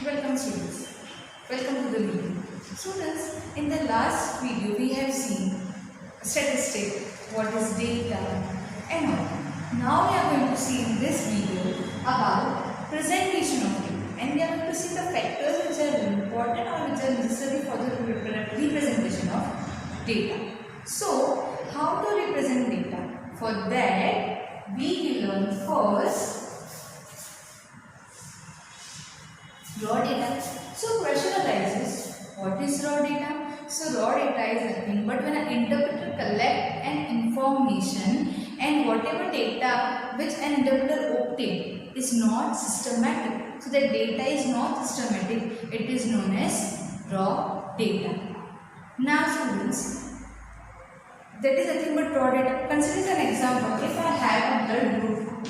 Welcome students. Welcome to the video. Students, in the last video we have seen statistic, what is data and all. Now we are going to see in this video about presentation of data, and we are going to see the factors which are important or which are necessary for the representation of data. So, how to represent data? For that we will learn first raw data. So question arises, what is raw data? So raw data is nothing but when an interpreter collect an information and whatever data which an interpreter obtain is not systematic. So the data is not systematic, it is known as raw data. Now students, that is nothing but raw data. Consider an example. If I have a blood group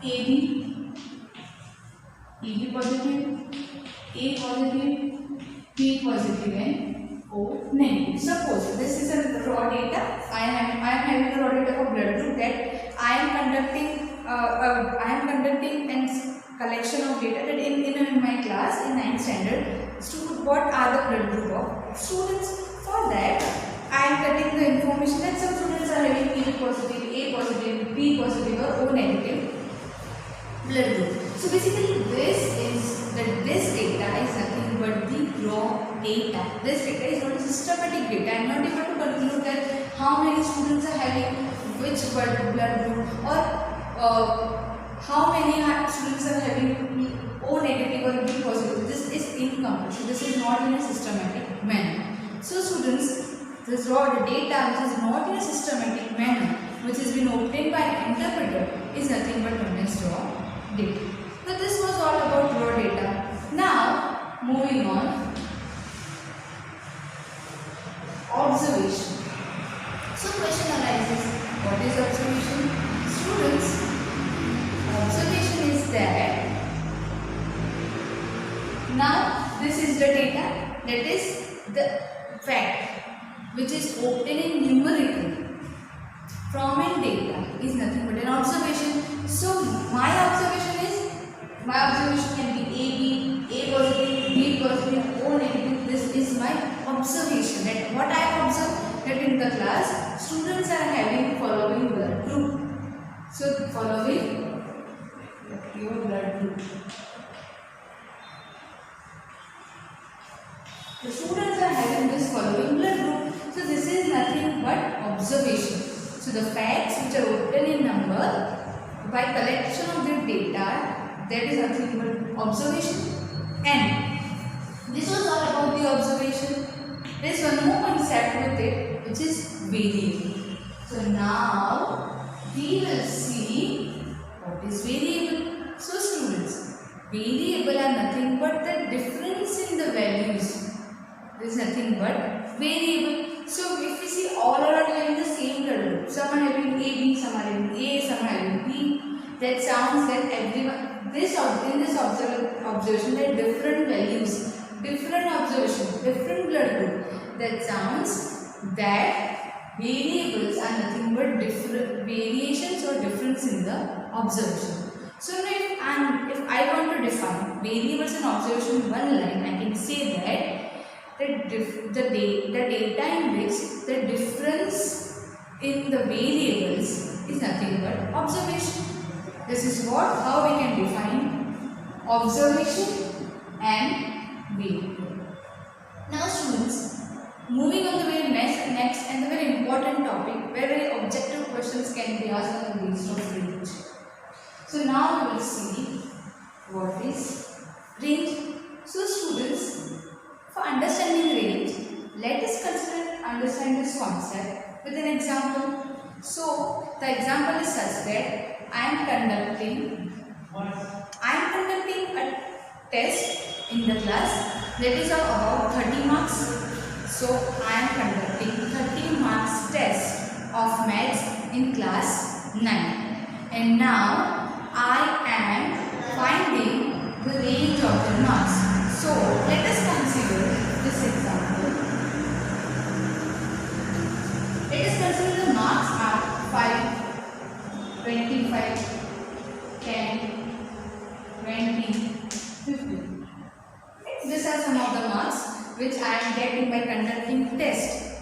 AB positive, A positive, B positive and O negative. Suppose this is a raw data. I am having a raw data for blood group that I am conducting a collection of data that in my class in 9th standard. What are the blood group of students? For that I am getting the information that some students are having B positive, A positive, B positive or O negative blood group. So basically this data is nothing but the raw data. This data is not systematic data. I am not able to conclude that how many students are having which blood group or how many students are having O negative or B positive. This is incomplete. So this is not in a systematic manner. So students, this raw data which is not in a systematic manner, which has been obtained by an interpreter, is nothing but known as raw data. So this was all about raw data. Now moving on, observation. So question arises, what is observation? Students, observation is that now this is the data, that is the fact which is obtained numerically from a data is nothing but an observation. So my observation can be A positive, B positive, O negative. This is my observation. That what I have observed, that in the class students are having following blood group. So following your blood group. The students are having this following blood group. So this is nothing but observation. So the facts which are obtained in number by collection of the data, that is nothing but observation. And this was all about the observation. There is one more concept with it, which is variable. So now we will see what is variable. So students, variable are nothing but the difference in the values. There is nothing but variable. So if we see all are having the same blood group, some are having AB, some are having A, some are having B. That sounds that everyone in this observation there are different values, different observation, different blood group. That sounds that variables are nothing but different variations or difference in the observation. So if I want to define variables and observation in one line, I can say that the data in which the difference in the variables is nothing but observation. This is how we can define observation and variable. Now students, moving on the very next and the very important topic where very objective questions can be asked on the basis of range. So now we will see what is range. So students, for understanding range, let us understand this concept with an example. So the example is such that I am conducting a test in the class that is of about 30 marks. So I am conducting 30 marks test of maths in class 9. And now I am finding the range of the marks. So let us consider this example. Let us consider the marks are 5, 25, 10, 20, 15. which I am getting by conducting test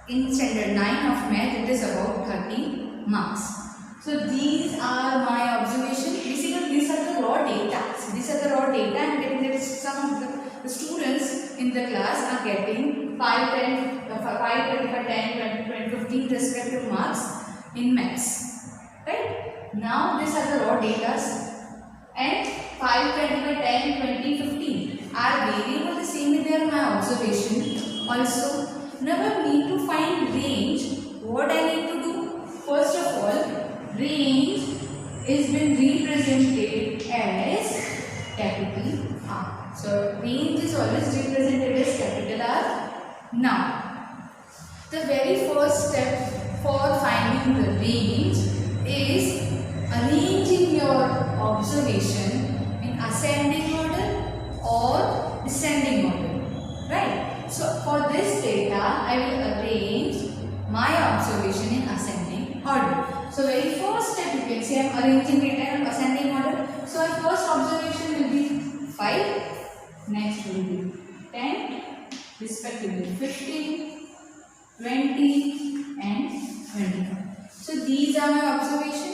in standard 9 of math. It is about 30 marks. So these are my observation. Basically these are the raw data. So these are the raw data I am getting, that some of the students in the class are getting 5, 10, 5, 25, 10, 20, 20, 15 respective marks in maths. Right? Now these are the raw data, and 5, 25, 10, 20, 15 are variable the same way they are my observation. Also, never need to find range. What I need to do? First of all, range is been represented as capital R. So range is always represented as capital R. Now, the very first step for finding the range is arranging your observation in ascending order or descending order. Right? So for this data, I will arrange my observation in ascending order. So very first step, you can say I am arranging data in ascending order. So our first observation will be 5, next will be 10, respectively 15, 20 and 25. So these are my observation,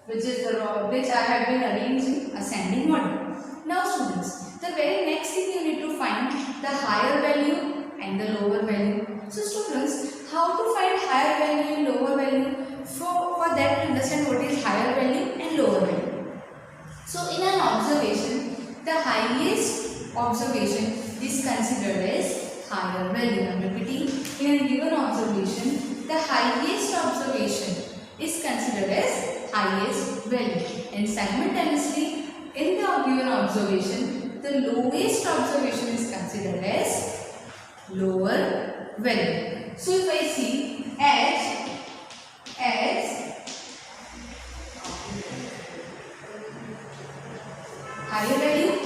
which is the raw, which I have been arranging ascending order. Now students, the very next thing you need to find the higher value and the lower value. So students, how to find higher value and lower value? For that, we understand what is higher value and lower value. So in an observation, the highest observation is considered as higher value. I am repeating, in a given observation, the highest observation is considered as highest value, and simultaneously in the given observation, the lowest observation is considered as lower value. So if I see H as higher value,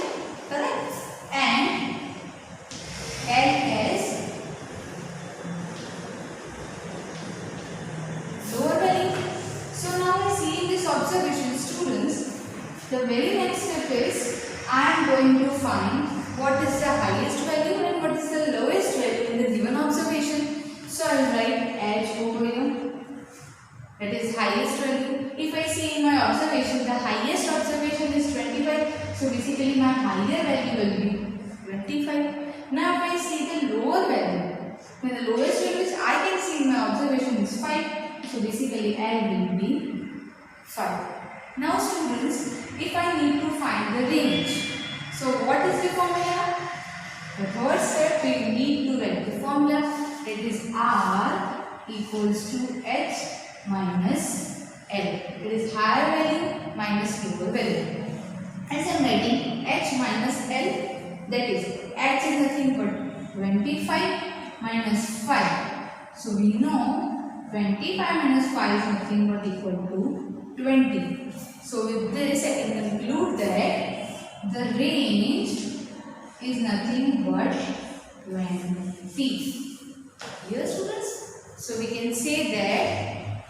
correct, and L as lower value. So now I see this observation, students, the very next step is I am going to find what is the highest value and what is the lowest value in the given observation. So I will write H over here, that is highest value. If I see in my observation, the highest observation is 25, so basically my higher value will be 25. Now if I see the lower value, then the lowest value which I can see in my observation is 5, so basically L will be 5. Now students, if I need to find the range, so what is the formula? The first step, we need to write the formula, that is R equals to H minus L. It is higher value minus lower value. As I am writing H minus L, that is H is nothing but 25 minus 5. So we know 25 minus 5 is nothing but equal to 20. So with this I can conclude that the range is nothing but 20. Here students, so we can say that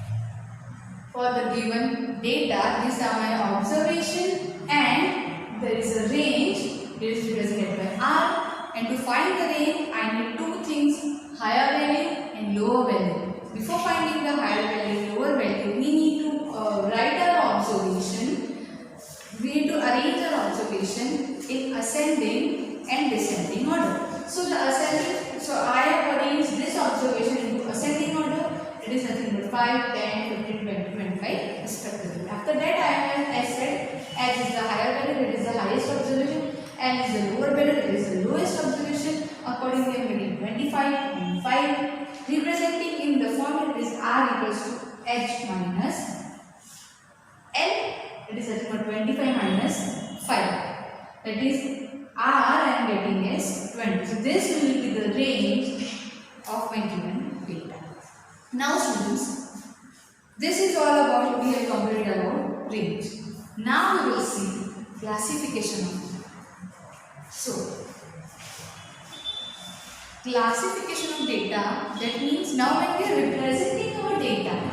for the given data, these are my observation and there is a range, it is represented by R, and to find the range I need two things, higher value and lower value. Before finding the higher value and lower value, we need to write our observation, we need to arrange our observation in ascending and descending order. So the ascending, so I have arranged this observation into ascending order. It is nothing but 5, 10, 15, 20, 25 respectively. After that I have said H is the higher value, it is the highest observation, L is the lower value, it is the lowest observation. Accordingly I am getting 25 and 5. Representing in the formula is R equals to H minus L. It is nothing but 25 minus 5. That is R I am getting is 20. So this will be the range of my given data. Now students, this is all about, we have completed about range. Now we will see classification of data. So classification of data, that means now when we are representing our data,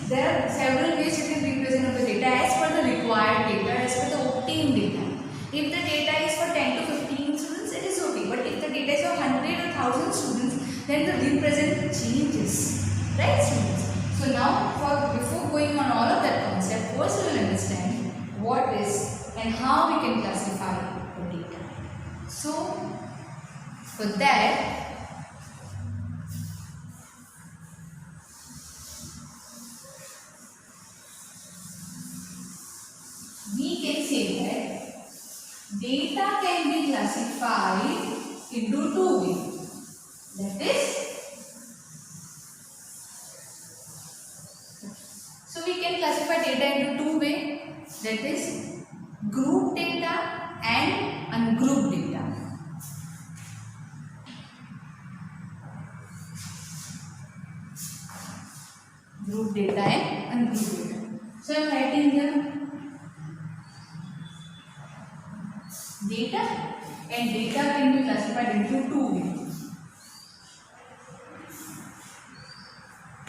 there are several ways you can represent the data as per the required data, as per the obtained data. If the data is for 10 to 15 students, it is okay. But if the data is for 100 1000 students, then the represent changes, right students? So now before going on all of that concept, first we will understand what is and how we can classify the data. So for that, we can say that data can be classified into two ways. That is, so we can classify data into two ways. That is group data and ungrouped data. Group data and ungrouped data. So I am writing here data, and data can be classified into two ways.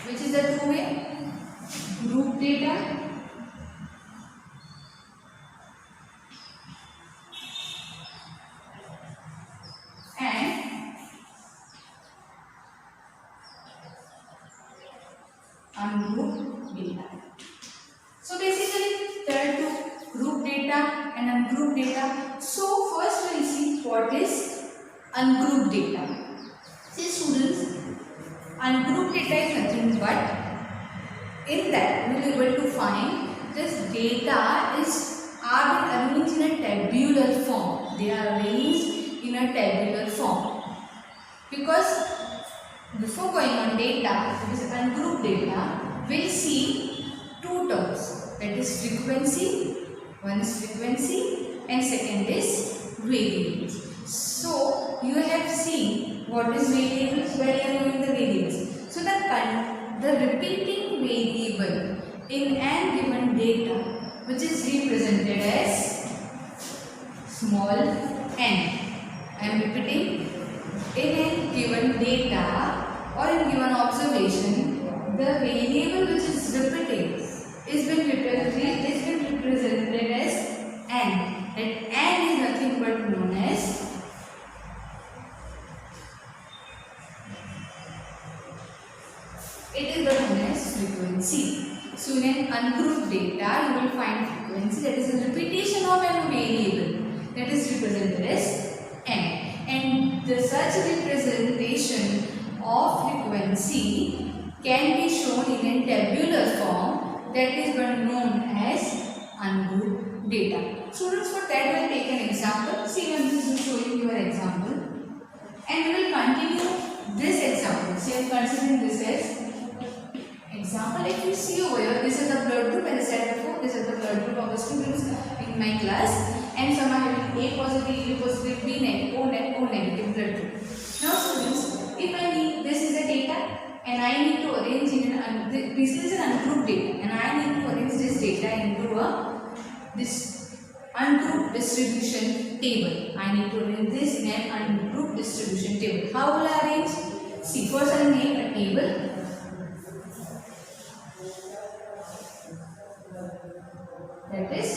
Which is the two way? Group data and ungrouped data. So basically there are two, group data and ungrouped data. So first we will see what is ungrouped data. See students, ungrouped data is nothing but in that we will be able to find this data are arranged in a tabular form. They are arranged in a tabular form. Because before going on data, this is ungrouped data, we will see two terms. That is frequency. One is frequency and second is variables. So you have seen what is variables, where you are knowing the variables. So the repeating variable in an given data, which is represented as small n. I am repeating, in a given data or in given observation, the variable which is repeating is being represented as n. And n is nothing but known as frequency. So in an ungrouped data, you will find frequency, that is a repetition of a variable, that is represented as n. And such representation of frequency can be shown in a tabular form, that is known as ungrouped data. Students, for that we will take an example. See, I am just showing you an example, and we will continue this example. See, I am considering this as example. If you see over here, this is the blood group, as I said before, this is the blood group of the students in my class, and some are having A positive, B positive, B negative, O negative blood group. Now students, if I need, this is the data and I need to arrange in this is an ungrouped data, and I need to arrange this data into this ungrouped distribution table. I need to arrange this in an ungrouped distribution table. How will I arrange? See, first I will make a table. That is,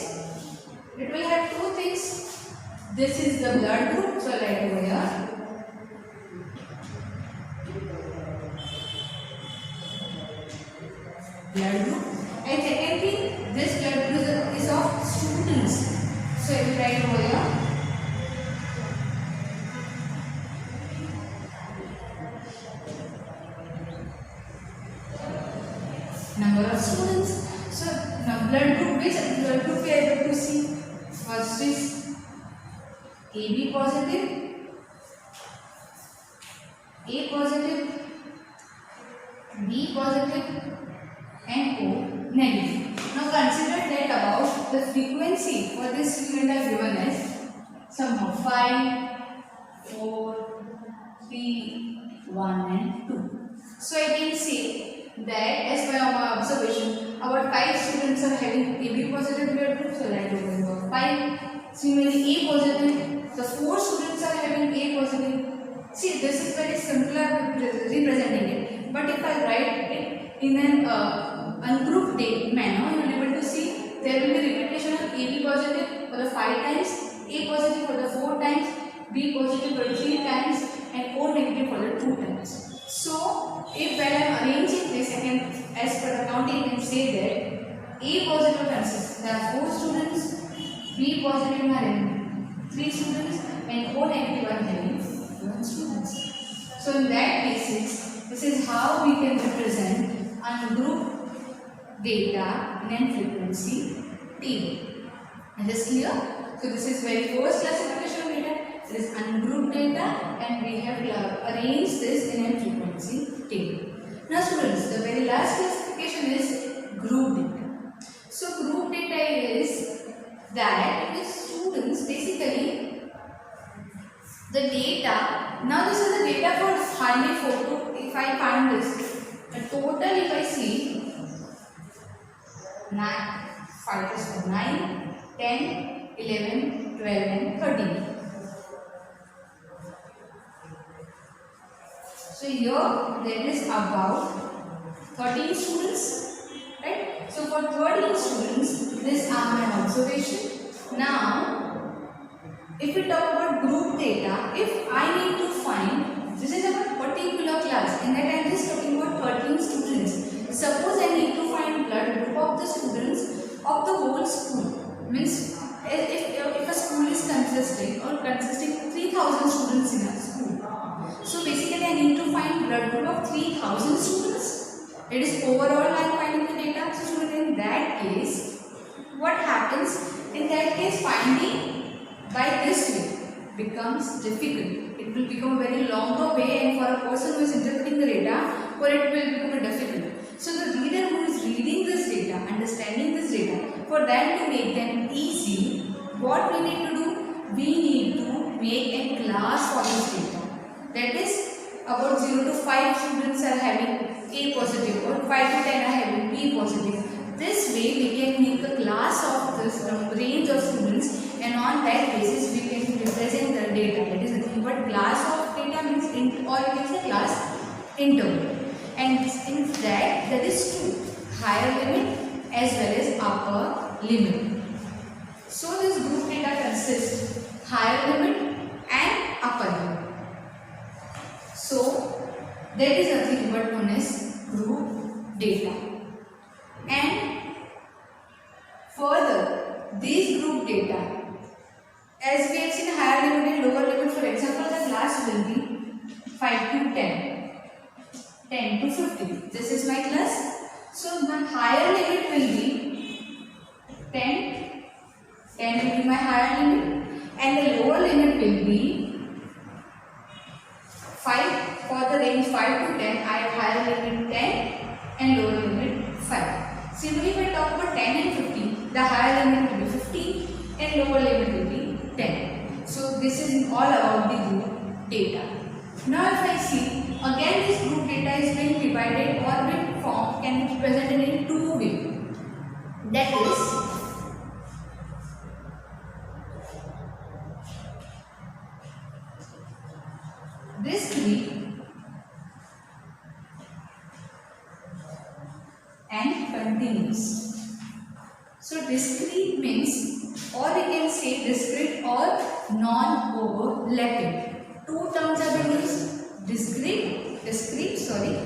it will have two things. This is the blood group, so I write over here. Blood group. And second thing, this blood group is of students. So I will write over here. Number of students. So now blood group, which blood group we are able to see? First is AB positive, A positive, B positive and O negative. Now consider that about the frequency for this student are given as somehow 5, 4, 3, 1 and 2. So I can say that as per our observation, about 5 students are having AB positive blood group, so write over here 5. Similarly, A positive, the 4 students are having A positive. See, this is very simpler representing it. But if I write it in an ungrouped manner, you will be able to see there will be repetition of AB positive for the 5 times, A positive for the 4 times, B positive for 3 times, and O negative for the 2 terms. So if when I am arranging this, I can, as per the counting, I can say that A positive consists, there are 4 students, B positive are having 3 students, and O negative are having 1 students. So in that basis, this is how we can represent ungroup data in an frequency table. Is this clear? So this is very first classification of data. It is ungrouped data, and we have arranged this in a frequency table. Now students, the very last classification is group data. So group data is that the students basically the data. Now this is the data for hardly 4 to, if I find this, the total if I see 9, 5 is for 9, 10, 11, 12 and 13. So here there is about 13 students, right? So for 13 students, this are my observation. Now, if we talk about group data, if I need to find, this is about particular class, and that I am just talking about 13 students. Suppose I need to find blood group of the students of the whole school. Means if a school is consisting of 3,000 students in a school, so basically I need to find blood group of 3,000 students. It is overall I am finding the data. So student, in that case, what happens? In that case, finding by this way becomes difficult. It will become a very longer way, and for a person who is interpreting the data, for it will become difficult. So the reader who is reading this data, understanding this data, for them to make them easy, what we need to do? We need to make a class for this data. That is about 0 to 5 students are having A positive, or 5 to 10 are having B positive. This way we can make a class of this range of students, and on that basis we can represent the data. That is nothing but class of data means or you can say class interval. And in that there is 2, higher limit as well as upper limit. So this group data consists higher limit and upper limit. So that is nothing but known as group data. And further, these group data, as we have seen higher limit and lower limit, for example, the class will be 5 to 10, 10 to 50. This is my class. So my higher limit will be 10, 10 will be my higher limit, and the lower limit will be 5. For the range 5 to 10, I have higher limit 10 and lower limit 5. Similarly, if I talk about 10 and 50, the higher limit will be 50 and lower limit will be 10. So this is all about the group data. Now if I see, again this group data is being divided or being formed, can be presented in 2 ways. That is, discrete and continuous. So discrete means, or we can say discrete or non-overlapping. 2 terms are being used, discrete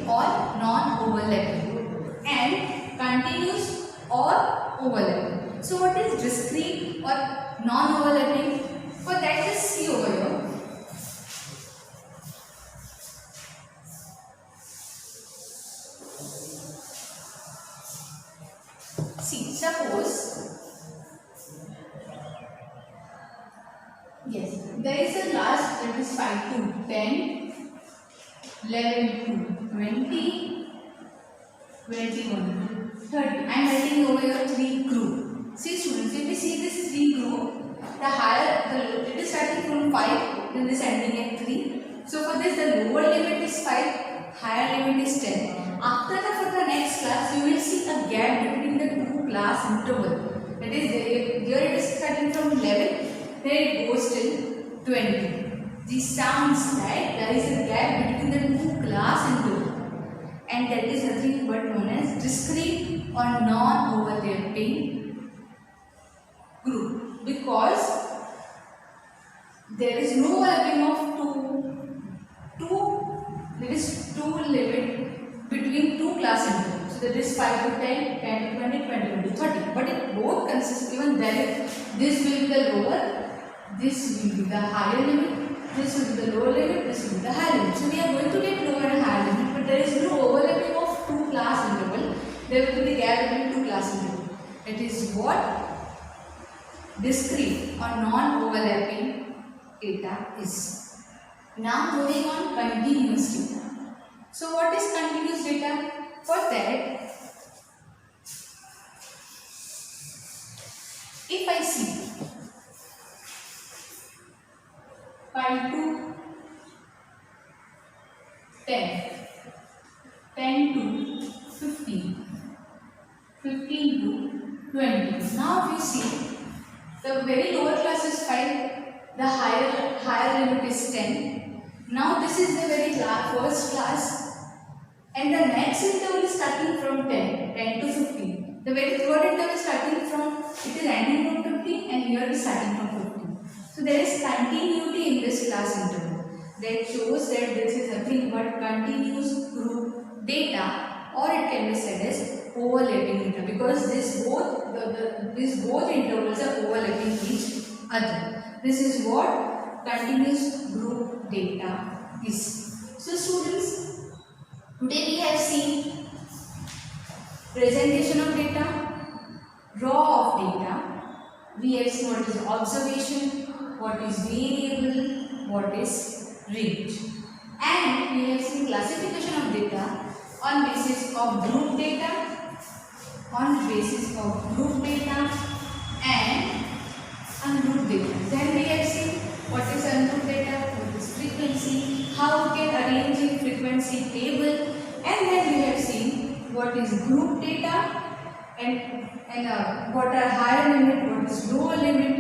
or non-overlapping, and continuous or overlapping. So what is discrete or non-overlapping? For that, just see over here. See, suppose, yes, there is a class that is 5 to 10, 11 to 20, 21 to 30. I am writing over here 3 group. See students, if we see this 3 group, the higher, it is starting from 5, then this ending at 3. So for this, the lower limit is 5, higher limit is 10. After that, for the next class, you will see a gap between the 2 class interval. That is, here it is starting from 11, then it goes till 20. This sounds like there is a gap between the 2 class interval, and that is nothing but known as discrete or non-overlapping group, because there is no overlapping of 2 So that is 5 to 10, 10 to 20, 21 to 30. But it both consist, even then this will be the lower, this will be the higher limit, this will be the lower limit, this will be the higher limit. So we are going to get lower and higher limit, but there is no overlapping of two class interval. There will be the gap between two class interval. It is what discrete or non-overlapping data is. Now moving on, continuous data. So what is continuous data? For that, if I see 5 to 10, 10 to 15, 15 to 20. Now we see the very lower class is 5, the higher limit is 10. Now this is the very first class, and the next interval is starting from 10, 10 to 15. The very third interval is starting from, it is ending from 15 and here it is starting from 15. So there is continuity in this class interval. That shows that this is nothing but continuous group data, or it can be said as overlapping data, because these both intervals are overlapping each other. This is what continuous group data is. So students, today we have seen presentation of data, raw of data. We have seen what is observation, what is variable, what is range, and we have seen classification of data on basis of group data, and ungrouped data. Then we have seen what is ungrouped data, what is frequency, how we can arrange in frequency table, and then we have seen what is group data and what are higher limit, what is lower limit,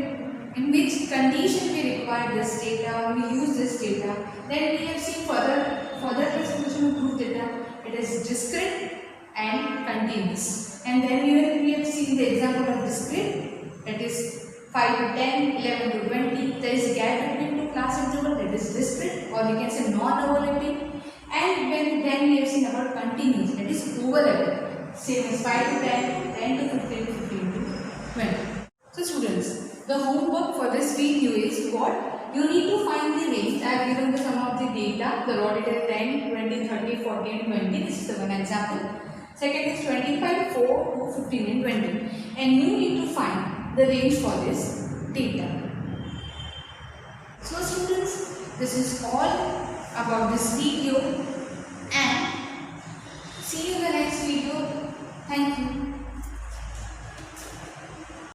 in which condition we require this data, we use this data. Then we have seen further classification of group data. It is discrete and continuous. And then we have seen the example of discrete, that is 5 to 10, 11 to 20. There is a gap between two class interval, that is discrete, or we can say non-overlapping. And then we have seen about continuous, that is overlapping. Same as 5 to 10, 10 to 15, 15 to 20. So students, the homework for this video is what? You need to find the range. I have given the sum of the data, the raw data is 10, 20, 30, 40 and 20. This is the one example. Second is 25, 4, 2, 15 and 20. And you need to find the range for this data. So students, this is all about this video.